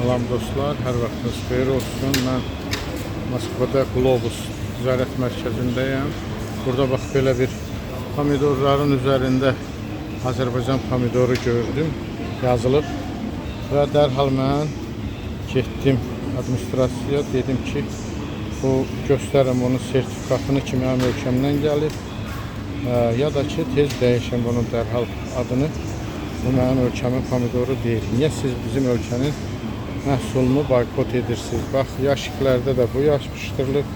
Salam dostlar, hər vaxtınız xeyir olsun. Mən Moskvada Globus ticarət mərkəzindəyəm. Burada bax belə bir pomidorların üzərində Azərbaycan pomidoru gördüm, yazılıb. Və dərhal mən getdim administrasiyaya, dedim ki, bu göstərim onun sertifikatını ki, mənim ölkəmdən gəlib. Ya da ki, tez dəyişim bunun dərhal adını. Bu mənim ölkəmin pomidoru deyil. Niyə siz bizim ölkənin məhsulunu boykot edirsiniz? Bax, yaşıqlarda da bu yetişdirilib.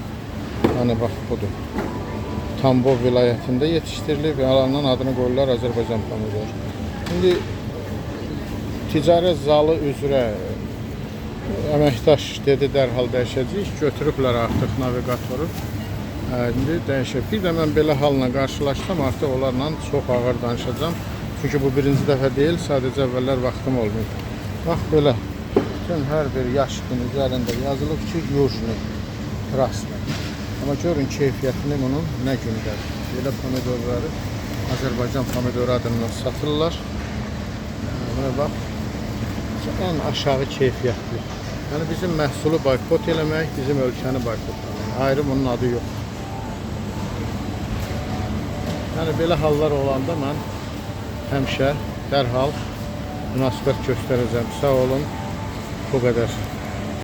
Yəni, bax, budur. Tambov vilayətində yetişdirilib. Yalandan adını qoyurlar Azərbaycan pomidoru. İndi ticarət zalı üzrə əməkdaş dedi, dərhal dəyişəcəyik. Götürüblər artıq naviqatoru. İndi dəyişib. Bir də mən belə halla qarşılaşsam, artıq onlarla çox ağır danışacağım. Çünki bu birinci dəfə deyil, sadəcə əvvəllər vaxtım olmayıb. Bax, belə. Bütün hər bir yaşqın üzərində yazılıb ki, Yujni, Krasni. Amma görün keyfiyyətini bunun nə gündədir. Belə pomidorları Azərbaycan pomidoru adından satırlar. Buna bax, ən aşağı keyfiyyətli. Yəni, bizim məhsulu boykot eləmək, bizim ölkəni boykot eləmək. Ayrı bunun adı yox. Yəni, belə hallar olanda mən həmişə dərhal münasibət göstərəcəm. Sağ olun, bu qədər.